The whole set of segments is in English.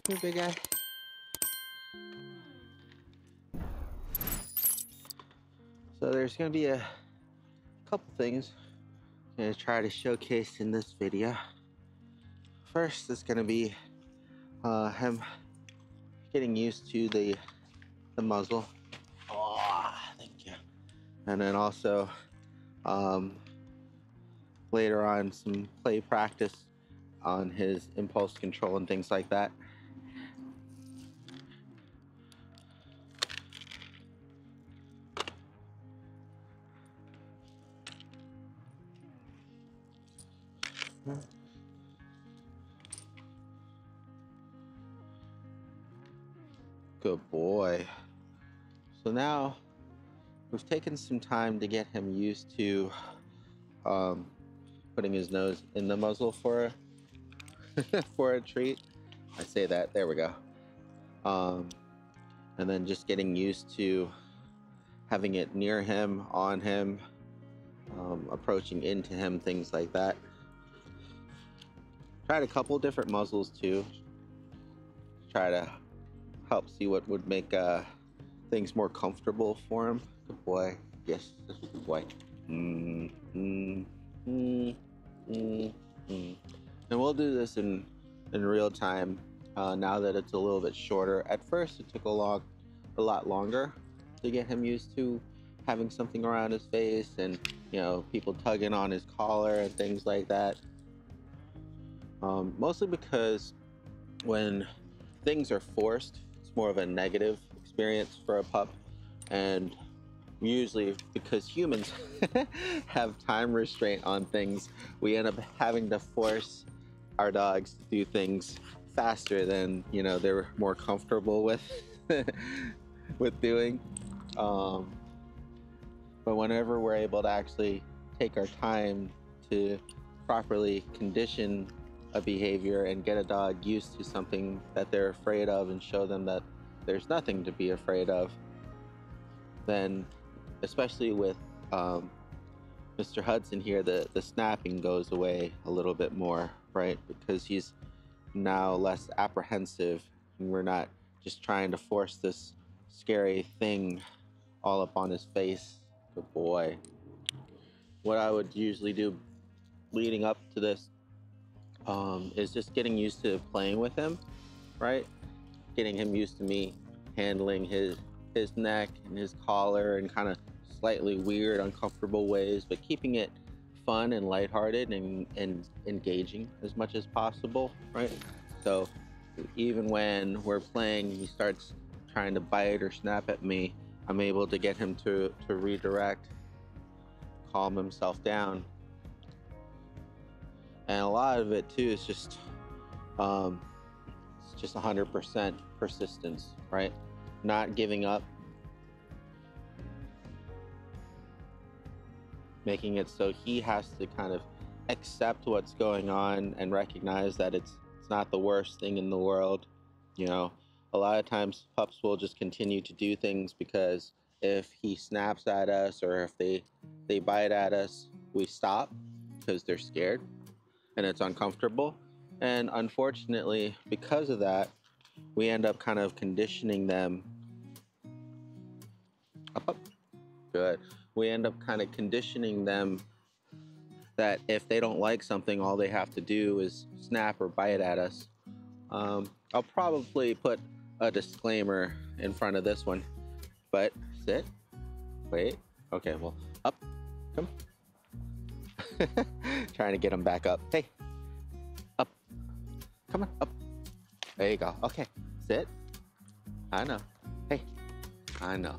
Here, big guy. So there's gonna be a couple things I'm gonna try to showcase in this video. First is gonna be him getting used to the muzzle. Oh, thank you. And then also later on some play practice on his impulse control and things like that. Good boy. So now we've taken some time to get him used to putting his nose in the muzzle for for a treat. I say that, there we go. And then just getting used to having it near him, on him, approaching into him, things like that. Tried a couple different muzzles too. Try to help see what would make things more comfortable for him. Good boy. Yes, this is a good boy. And we'll do this in real time now that it's a little bit shorter. At first, it took a lot longer to get him used to having something around his face and, you know, people tugging on his collar and things like that. Mostly because when things are forced, it's more of a negative experience for a pup. And usually because humans have time restraint on things, we end up having to force our dogs to do things faster than, you know, they're more comfortable with with doing. But whenever we're able to actually take our time to properly condition a behavior and get a dog used to something that they're afraid of and show them that there's nothing to be afraid of, then especially with Mr. Hudson here, the snapping goes away a little bit more, right? Because he's now less apprehensive and we're not just trying to force this scary thing all up on his face. Good boy. What I would usually do leading up to this is just getting used to playing with him, right? Getting him used to me handling his neck and his collar in kind of slightly weird, uncomfortable ways, but keeping it fun and lighthearted and engaging as much as possible, right? So even when we're playing, he starts trying to bite or snap at me, I'm able to get him to redirect, calm himself down. And a lot of it too is just it's just 100% persistence, right? Not giving up, making it so he has to kind of accept what's going on and recognize that it's not the worst thing in the world. You know, a lot of times pups will just continue to do things because if he snaps at us or if they bite at us, we stop because they're scared and it's uncomfortable. And unfortunately, because of that, we end up kind of conditioning them. Up. Good. We end up kind of conditioning them that if they don't like something, all they have to do is snap or bite at us. I'll probably put a disclaimer in front of this one, but sit, wait, okay, well, up, come. Trying to get him back up. Hey, up, come on, up. There you go. Okay, sit. I know. Hey, I know.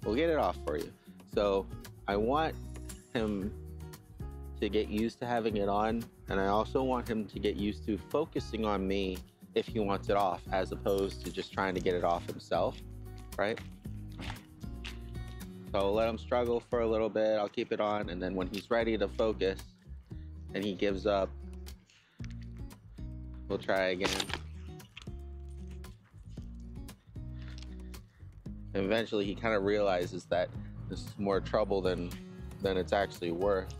We'll get it off for you. So I want him to get used to having it on, and I also want him to get used to focusing on me if he wants it off, as opposed to just trying to get it off himself, right? So I'll let him struggle for a little bit, I'll keep it on, and then when he's ready to focus and he gives up, we'll try again. And eventually he kind of realizes that this is more trouble than it's actually worth.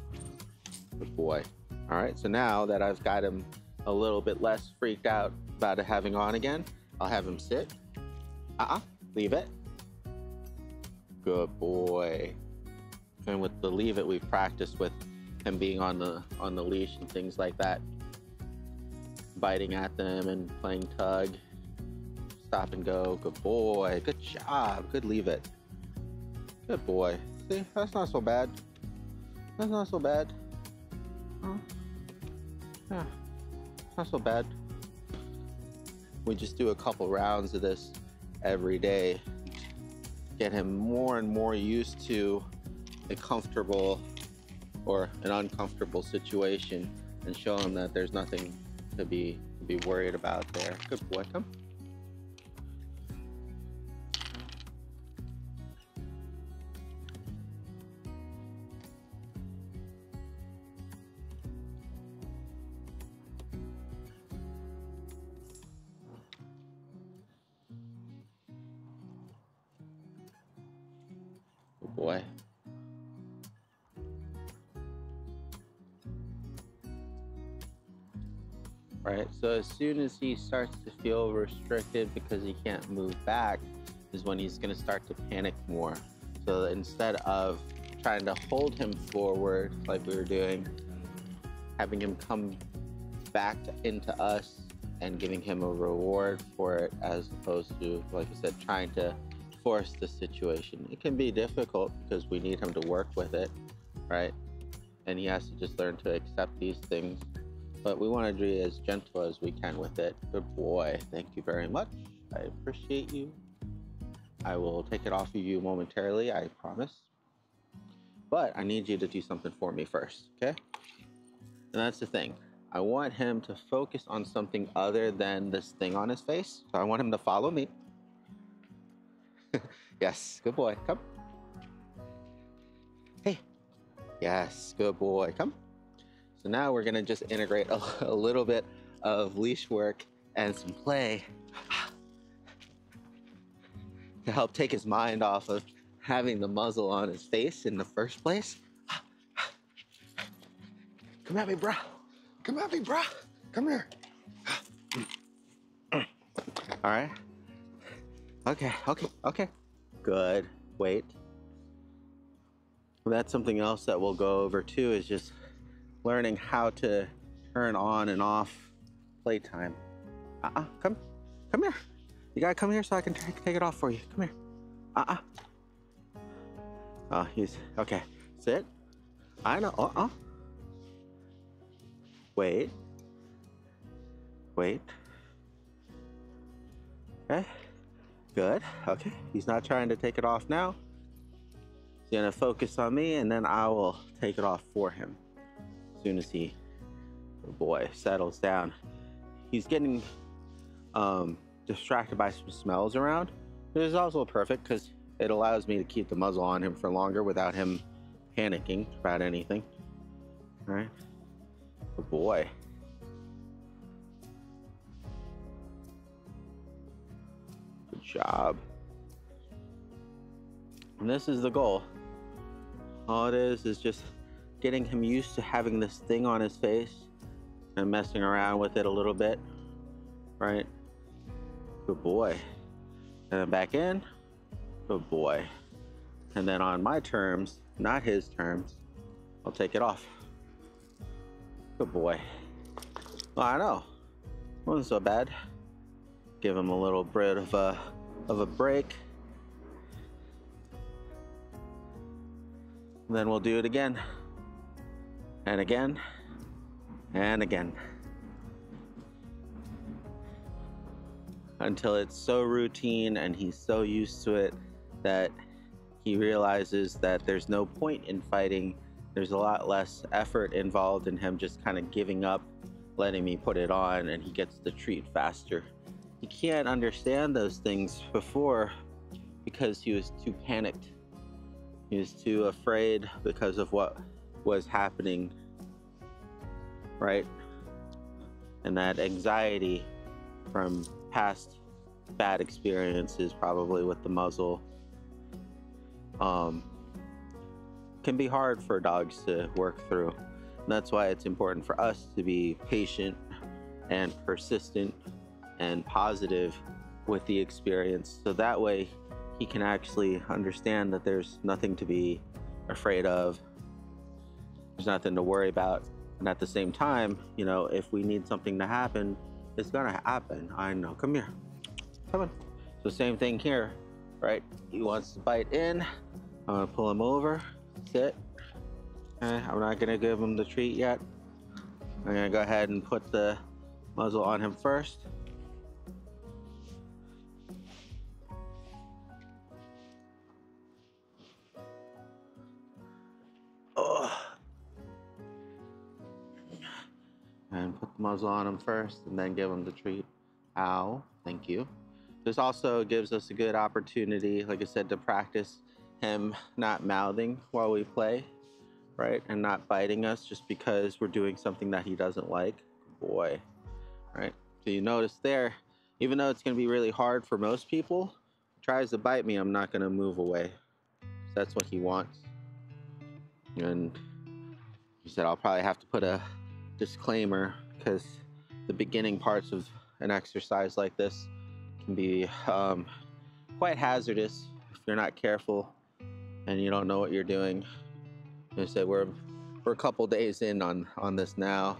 Good boy. All right, so now that I've got him a little bit less freaked out about it having on again, I'll have him sit. Leave it. Good boy. And with the leave it, we've practiced with him being on the leash and things like that. Biting at them and playing tug. Stop and go. Good boy. Good job. Good leave it. Good boy. See, that's not so bad. That's not so bad. Oh. Yeah, not so bad. We just do a couple rounds of this every day. Get him more and more used to a comfortable or an uncomfortable situation and show him that there's nothing to be worried about there. Good boy, come. Good boy. Right, so as soon as he starts to feel restricted because he can't move back is when he's going to start to panic more. So instead of trying to hold him forward like we were doing, having him come back into us and giving him a reward for it, as opposed to, like I said, trying to force the situation. It can be difficult because we need him to work with it, right? And he has to just learn to accept these things. But we want to be as gentle as we can with it. Good boy. Thank you very much. I appreciate you. I will take it off of you momentarily, I promise. But I need you to do something for me first, okay? And that's the thing. I want him to focus on something other than this thing on his face. So I want him to follow me. Yes, good boy. Come. Hey. Yes, good boy. Come. So now we're gonna just integrate a little bit of leash work and some play to help take his mind off of having the muzzle on his face in the first place. Come at me, bro. Come at me, bro. Come here. All right. Okay. Good. Wait. That's something else that we'll go over too, is just learning how to turn on and off playtime. Come here. You gotta come here so I can take it off for you. Come here. Oh, he's okay. Sit. I know. Wait. Okay. Good. Okay. He's not trying to take it off now. He's gonna focus on me, and then I will take it off for him. As soon as he, oh boy, settles down. He's getting distracted by some smells around. It is also perfect because it allows me to keep the muzzle on him for longer without him panicking about anything. All right. Good boy. Good job. And this is the goal. All it is just getting him used to having this thing on his face and messing around with it a little bit, right? Good boy. And then back in. Good boy. And then on my terms, not his terms, I'll take it off. Good boy. Well, I know. Wasn't so bad. Give him a little bit of a break. Then we'll do it again. And again. And again. Until it's so routine and he's so used to it that he realizes that there's no point in fighting. There's a lot less effort involved in him just kind of giving up, letting me put it on, and he gets the treat faster. He can't understand those things before because he was too panicked. He was too afraid because of what was happening, right? And that anxiety from past bad experiences, probably with the muzzle, can be hard for dogs to work through. And that's why it's important for us to be patient and persistent and positive with the experience. So that way he can actually understand that there's nothing to be afraid of. There's nothing to worry about. And at the same time, you know, if we need something to happen, it's gonna happen. I know. Come here. Come on. So same thing here, right? He wants to bite in. I'm gonna pull him over. Sit. Okay, I'm not gonna give him the treat yet. I'm gonna go ahead and put the muzzle on him first. Oh. And put the muzzle on him first and then give him the treat. Ow, thank you. This also gives us a good opportunity, like I said, to practice him not mouthing while we play, right? And not biting us just because we're doing something that he doesn't like. Boy, right? So you notice there, even though it's gonna be really hard for most people, if he tries to bite me, I'm not gonna move away. That's what he wants. And he said I'll probably have to put a disclaimer because the beginning parts of an exercise like this can be quite hazardous if you're not careful and you don't know what you're doing. I said we're a couple days in on this now,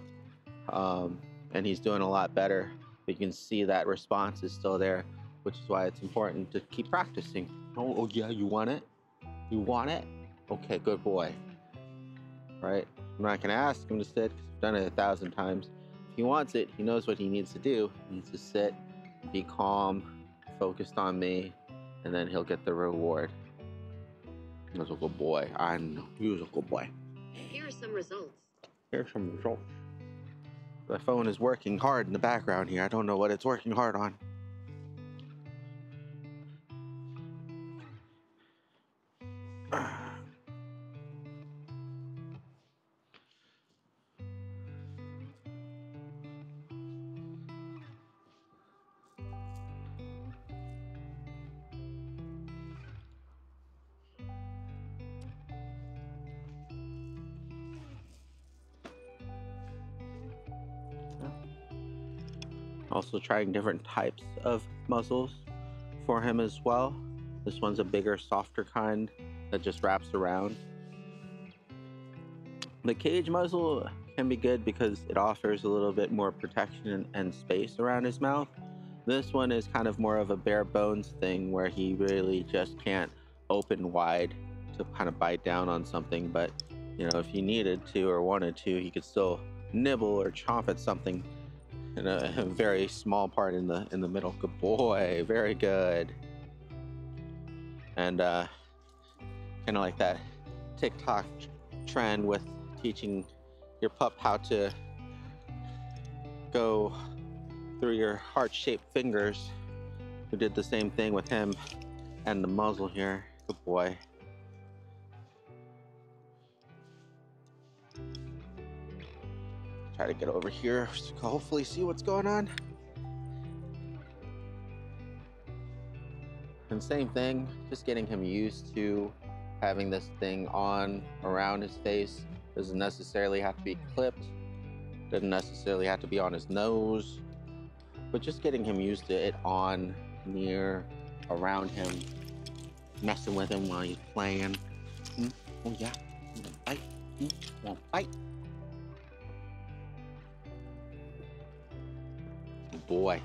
and he's doing a lot better. But you can see that response is still there, which is why it's important to keep practicing. Oh yeah, you want it? You want it? Okay, good boy. Right? I'm not gonna ask him to sit because I've done it 1,000 times. If he wants it, he knows what he needs to do. He needs to sit, be calm, focused on me, and then he'll get the reward. He was a good boy. I know. He was a good boy. Here are some results. Here's some results. The phone is working hard in the background here. I don't know what it's working hard on. Also trying different types of muzzles for him as well. This one's a bigger, softer kind that just wraps around. The cage muzzle can be good because it offers a little bit more protection and space around his mouth. This one is kind of more of a bare bones thing where he really just can't open wide to kind of bite down on something, but you know, if he needed to or wanted to, he could still nibble or chomp at something in a very small part in the middle. Good boy, very good. And kind of like that TikTok trend with teaching your pup how to go through your heart-shaped fingers. We did the same thing with him and the muzzle here. Good boy. Try to get over here so you can hopefully see what's going on. And same thing, just getting him used to having this thing on around his face. Doesn't necessarily have to be clipped, doesn't necessarily have to be on his nose, but just getting him used to it on, near, around him, messing with him while he's playing. Oh yeah, you want bite? You want bite? Good boy.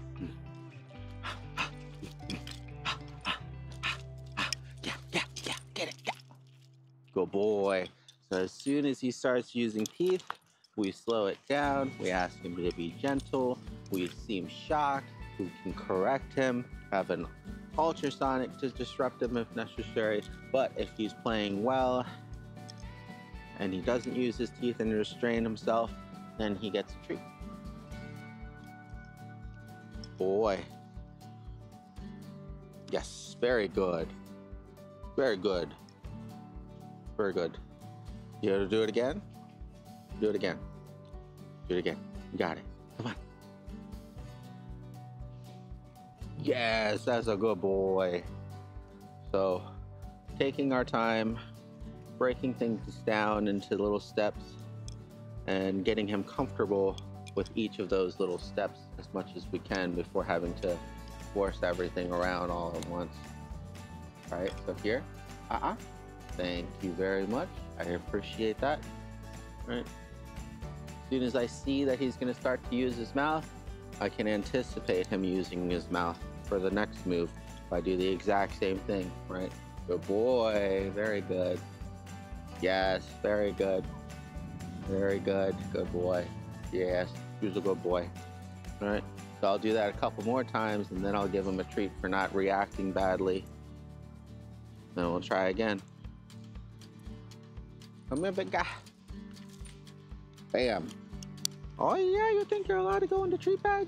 Yeah, get it, yeah. Good boy. So as soon as he starts using teeth, we slow it down. We ask him to be gentle. We seem shocked. We can correct him, have an ultrasonic to disrupt him if necessary. But if he's playing well and he doesn't use his teeth and restrain himself, then he gets a treat. Boy. Yes, very good. Very good. Very good. You gotta do it again? Do it again. Do it again. You got it. Come on. Yes, that's a good boy. So, taking our time, breaking things down into little steps, and getting him comfortable with each of those little steps as much as we can before having to force everything around all at once. All right, so here, thank you very much. I appreciate that. All right. As soon as I see that he's gonna start to use his mouth, I can anticipate him using his mouth for the next move. If I do the exact same thing, right? Good boy, very good. Yes, very good. Very good, good boy. Yes, he was a good boy. All right, so I'll do that a couple more times and then I'll give him a treat for not reacting badly. Then we'll try again. Come here, big guy. Bam. Oh yeah, you think you're allowed to go in the treat bag?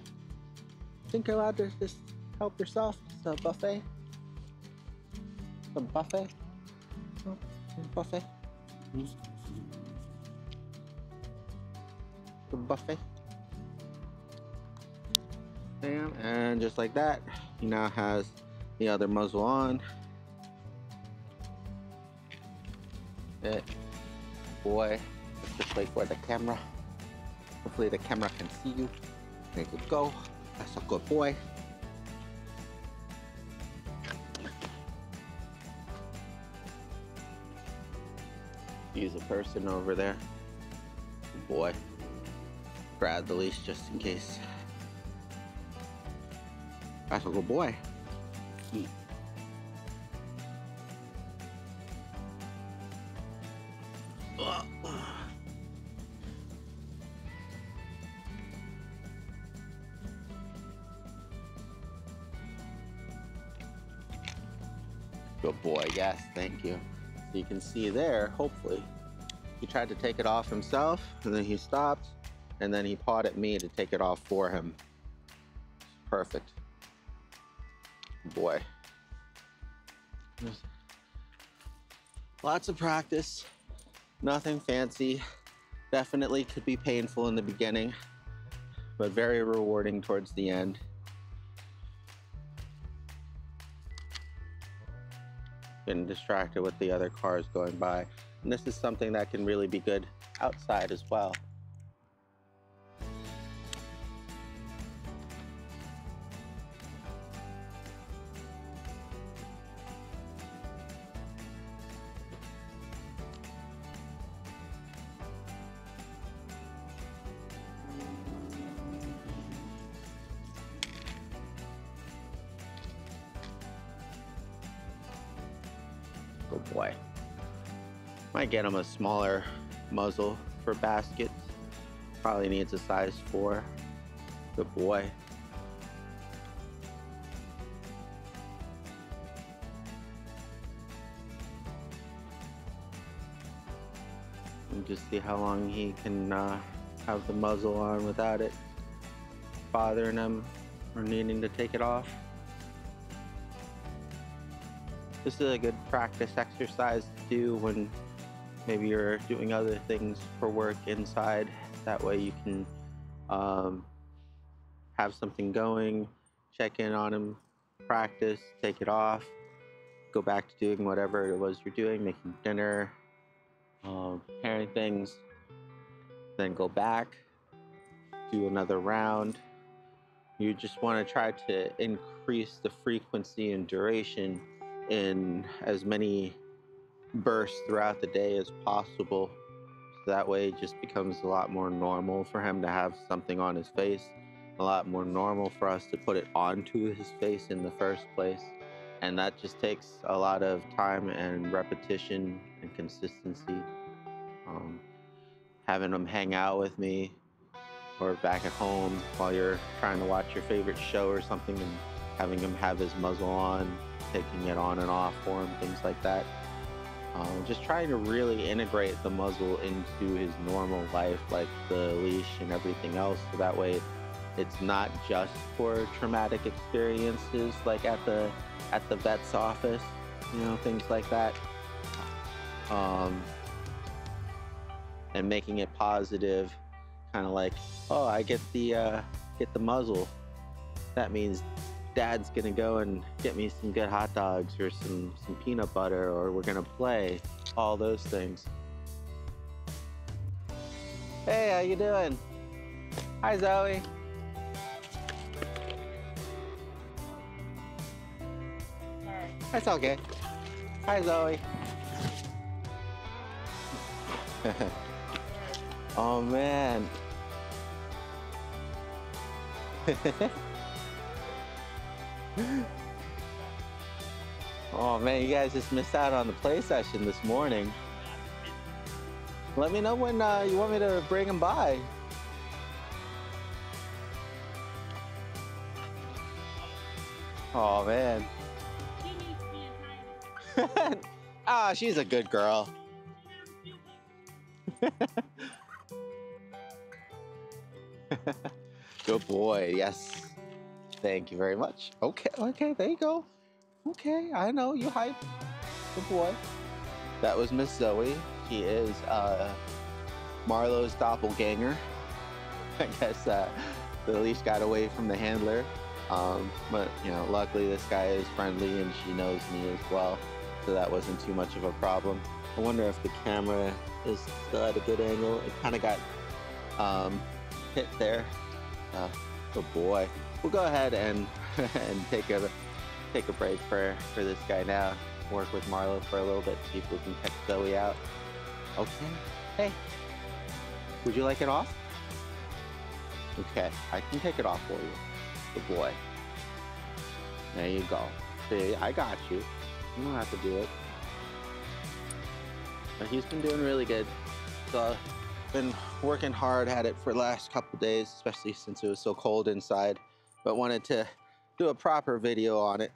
Think you're allowed to just help yourself? It's a buffet. It's a buffet. Oh, it's a buffet. The buffet. Bam, and just like that, he now has the other muzzle on. It, boy, let's just wait for the camera. Hopefully the camera can see you. There you go. That's a good boy. Use a person over there. Good boy. Grab the leash just in case. That's a good boy. Good boy, yes, thank you. So you can see there, hopefully, he tried to take it off himself, and then he stopped, and then he pawed at me to take it off for him. Perfect. Boy. Lots of practice, nothing fancy. Definitely could be painful in the beginning, but very rewarding towards the end. Getting distracted with the other cars going by. And this is something that can really be good outside as well. Good boy. Might get him a smaller muzzle for baskets. Probably needs a size 4. Good boy. And just see how long he can have the muzzle on without it bothering him or needing to take it off. This is a good practice exercise to do when maybe you're doing other things for work inside. That way you can have something going, check in on him, practice, take it off, go back to doing whatever it was you're doing, making dinner, preparing things, then go back, do another round. You just want to try to increase the frequency and duration in as many bursts throughout the day as possible. So that way it just becomes a lot more normal for him to have something on his face, a lot more normal for us to put it onto his face in the first place. And that just takes a lot of time and repetition and consistency. Having him hang out with me or back at home while you're trying to watch your favorite show or something and having him have his muzzle on, taking it on and off for him, things like that. Just trying to really integrate the muzzle into his normal life, like the leash and everything else, so that way it's not just for traumatic experiences like at the vet's office, you know, things like that. And making it positive, kind of like, oh, I get the muzzle. That means Dad's gonna go and get me some good hot dogs or some peanut butter, or we're gonna play, all those things. Hey, how you doing? Hi, Zoe. That's okay. Hi, Zoe. Oh, man. Oh, man, you guys just missed out on the play session this morning. Let me know when you want me to bring him by. Oh, man. Ah, she's a good girl. Good boy, yes. Thank you very much. Okay, okay, there you go. Okay, I know, you hype. Good boy. That was Miss Zoe. She is Marlo's doppelganger. I guess the leash got away from the handler. But, you know, luckily this guy is friendly and she knows me as well. So that wasn't too much of a problem. I wonder if the camera is still at a good angle. It kind of got hit there. Good boy. We'll go ahead and and take a break for this guy now. Work with Marlo for a little bit, see if we can catch Zoe out. Okay. Hey, would you like it off? Okay, I can take it off for you. Good boy. There you go. See, I got you. You don't have to do it. But he's been doing really good. So, been working hard at it for the last couple days, especially since it was so cold inside. But wanted to do a proper video on it.